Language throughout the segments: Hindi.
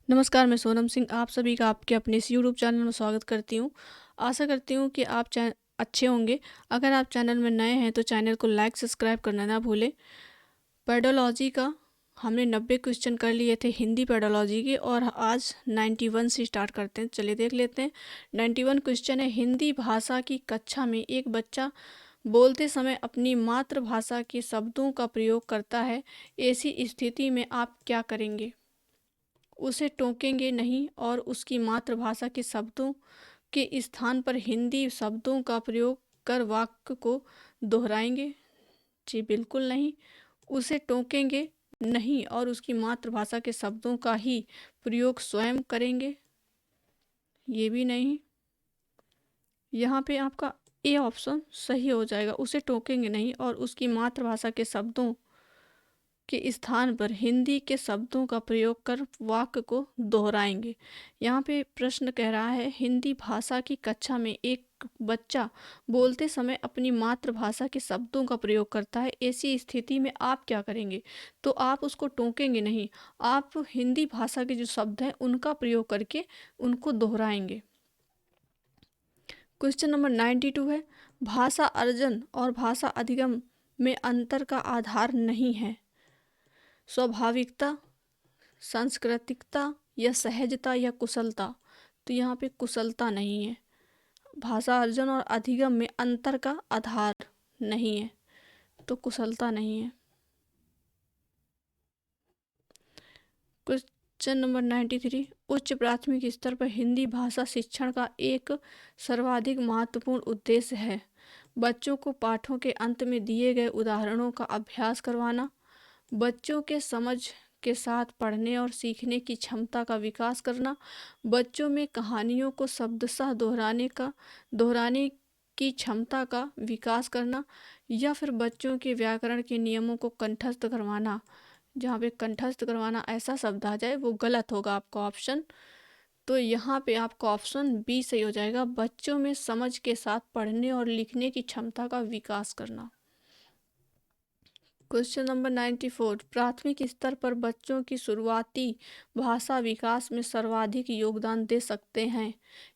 नमस्कार, मैं सोनम सिंह आप सभी का आपके अपने इस यूट्यूब चैनल में स्वागत करती हूँ। आशा करती हूँ कि आप अच्छे होंगे। अगर आप चैनल में नए हैं तो चैनल को लाइक सब्सक्राइब करना ना भूलें। पेडोलॉजी का हमने 90 क्वेश्चन कर लिए थे हिंदी पेडोलॉजी के, और आज 91 से स्टार्ट करते हैं। चलिए देख लेते हैं। 91 क्वेश्चन है, हिंदी भाषा की कक्षा में एक बच्चा बोलते समय अपनी मातृभाषा के शब्दों का प्रयोग करता है। ऐसी स्थिति में आप क्या करेंगे? उसे टोकेंगे नहीं और उसकी मातृभाषा के शब्दों के स्थान पर हिंदी शब्दों का प्रयोग कर वाक्य को दोहराएंगे? जी बिल्कुल नहीं। उसे टोकेंगे नहीं और उसकी मातृभाषा के शब्दों का ही प्रयोग स्वयं करेंगे? ये भी नहीं। यहाँ पे आपका ए ऑप्शन सही हो जाएगा। उसे टोकेंगे नहीं और उसकी मातृभाषा के शब्दों के स्थान पर हिंदी के शब्दों का प्रयोग कर वाक्य को दोहराएंगे। यहाँ पे प्रश्न कह रहा है, हिंदी भाषा की कक्षा में एक बच्चा बोलते समय अपनी मातृभाषा के शब्दों का प्रयोग करता है। ऐसी स्थिति में आप क्या करेंगे? तो आप उसको टोकेंगे नहीं, आप हिंदी भाषा के जो शब्द हैं उनका प्रयोग करके उनको दोहराएंगे। क्वेश्चन नंबर 92 है, भाषा अर्जन और भाषा अधिगम में अंतर का आधार नहीं है। स्वाभाविकता, सांस्कृतिकता या सहजता या कुशलता? तो यहाँ पे कुशलता नहीं है। भाषा अर्जन और अधिगम में अंतर का आधार नहीं है, तो कुशलता नहीं है। क्वेश्चन नंबर 93, उच्च प्राथमिक स्तर पर हिंदी भाषा शिक्षण का एक सर्वाधिक महत्वपूर्ण उद्देश्य है बच्चों को पाठों के अंत में दिए गए उदाहरणों का अभ्यास करवाना, बच्चों के समझ के साथ पढ़ने और सीखने की क्षमता का विकास करना, बच्चों में कहानियों को शब्दशः दोहराने की क्षमता का विकास करना, या फिर बच्चों के व्याकरण के नियमों को कंठस्थ करवाना। जहाँ पे कंठस्थ करवाना ऐसा शब्द आ जाए वो गलत होगा आपका ऑप्शन। तो यहाँ पे आपका ऑप्शन बी सही हो जाएगा, बच्चों में समझ के साथ पढ़ने और लिखने की क्षमता का विकास करना। क्वेश्चन नंबर 94, प्राथमिक स्तर पर बच्चों की शुरुआती भाषा विकास में सर्वाधिक योगदान दे सकते हैं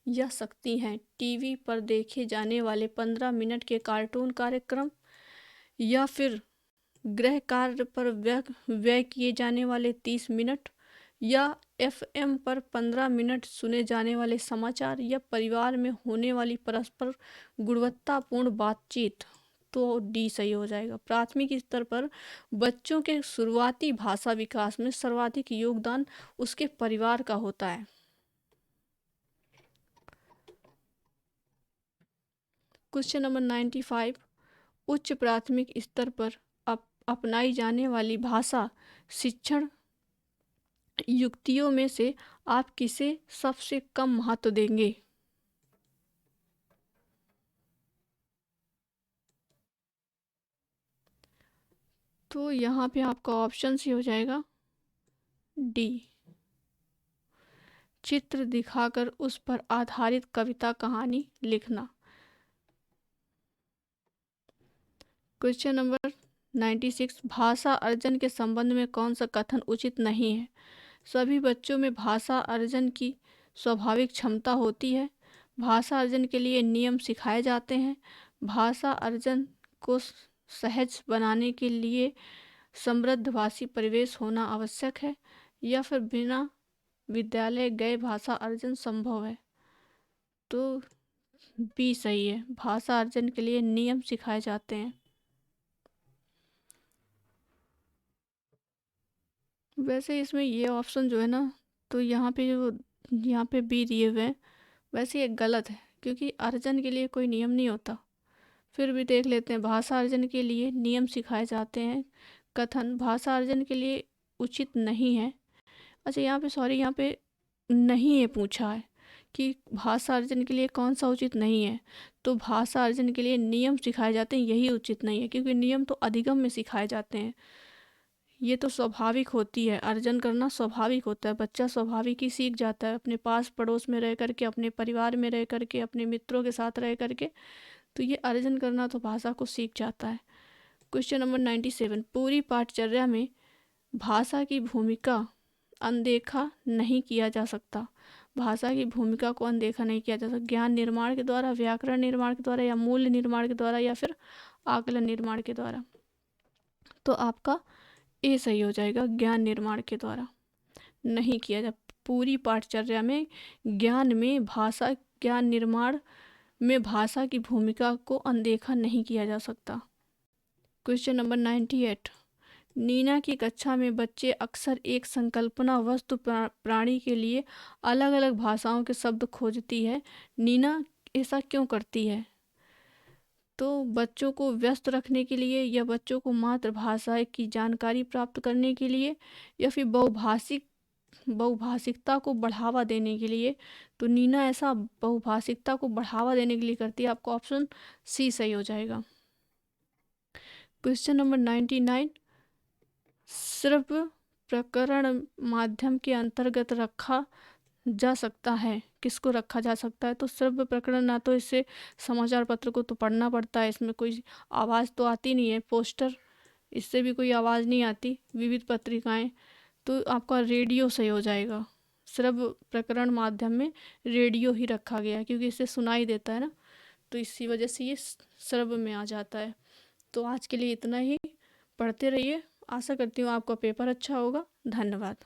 या सकती हैं टीवी पर देखे जाने वाले 15 मिनट के कार्टून कार्यक्रम, या फिर गृह कार्य पर व्यय किए जाने वाले 30 मिनट, या एफएम पर 15 मिनट सुने जाने वाले समाचार, या परिवार में होने वाली परस्पर गुणवत्तापूर्ण बातचीत। तो डी सही हो जाएगा। प्राथमिक स्तर पर बच्चों के शुरुआती भाषा विकास में सर्वाधिक योगदान उसके परिवार का होता है। क्वेश्चन नंबर 95, उच्च प्राथमिक स्तर पर अपनाई जाने वाली भाषा शिक्षण युक्तियों में से आप किसे सबसे कम महत्व देंगे? तो यहाँ पे आपका ऑप्शन सी हो जाएगा डी, चित्र दिखाकर उस पर आधारित कविता कहानी लिखना। क्वेश्चन नंबर 96, भाषा अर्जन के संबंध में कौन सा कथन उचित नहीं है? सभी बच्चों में भाषा अर्जन की स्वाभाविक क्षमता होती है, भाषा अर्जन के लिए नियम सिखाए जाते हैं, भाषा अर्जन को सहज बनाने के लिए समृद्ध भाषी परिवेश होना आवश्यक है, या फिर बिना विद्यालय गए भाषा अर्जन संभव है। तो बी सही है, भाषा अर्जन के लिए नियम सिखाए जाते हैं। वैसे इसमें ये ऑप्शन जो है ना, तो यहाँ पे बी दिए हुए हैं, वैसे ये गलत है क्योंकि अर्जन के लिए कोई नियम नहीं होता। फिर भी देख लेते हैं, भाषा अर्जन के लिए नियम सिखाए जाते हैं, कथन भाषा अर्जन के लिए उचित नहीं है। अच्छा यहाँ पे सॉरी, यहाँ पे नहीं है पूछा है कि भाषा अर्जन के लिए कौन सा उचित नहीं है। तो भाषा अर्जन के लिए नियम सिखाए जाते हैं, यही उचित नहीं है, क्योंकि नियम तो अधिगम में सिखाए जाते हैं। ये तो स्वाभाविक होती है, अर्जन करना स्वाभाविक होता है, बच्चा स्वाभाविक ही सीख जाता है अपने पास पड़ोस में रह करके, अपने परिवार में रह करके, अपने मित्रों के साथ रह करके। तो ये अर्जन करना तो भाषा को सीख जाता है। क्वेश्चन नंबर 97, पूरी पाठचर्या में भाषा की भूमिका अनदेखा नहीं किया जा सकता। भाषा की भूमिका को अनदेखा नहीं किया जा सकता। ज्ञान निर्माण के द्वारा, व्याकरण निर्माण के द्वारा, या मूल्य निर्माण के द्वारा, या फिर आकलन निर्माण के द्वारा। तो आपका ए सही हो जाएगा, ज्ञान निर्माण के द्वारा नहीं किया जा। पूरी पाठचर्या में ज्ञान निर्माण में भाषा की भूमिका को अनदेखा नहीं किया जा सकता। Question number 98। नीना की कक्षा में बच्चे अक्सर एक संकल्पना वस्तु प्राणी के लिए अलग अलग भाषाओं के शब्द खोजती है। नीना ऐसा क्यों करती है? तो बच्चों को व्यस्त रखने के लिए, या बच्चों को मातृभाषा की जानकारी प्राप्त करने के लिए, या फिर बहुभाषिकता को बढ़ावा देने के लिए। तो नीना ऐसा बहुभाषिकता को बढ़ावा देने के लिए करती है। आपको ऑप्शन सी सही हो जाएगा। Question number 99। श्रव्य प्रकरण माध्यम के अंतर्गत रखा जा सकता है। किसको रखा जा सकता है? तो श्रव्य प्रकरण, ना तो इससे समाचार पत्र को तो पढ़ना पड़ता है, इसमें कोई आवाज़ तो आती नहीं है। पोस्टर, इससे भी कोई आवाज़ नहीं आती। विविध पत्रिकाएं, तो आपका रेडियो सही हो जाएगा। श्रव्य प्रकरण माध्यम में रेडियो ही रखा गया है, क्योंकि इससे सुनाई देता है ना, तो इसी वजह से ये श्रव्य में आ जाता है। तो आज के लिए इतना ही। पढ़ते रहिए। आशा करती हूँ आपका पेपर अच्छा होगा। धन्यवाद।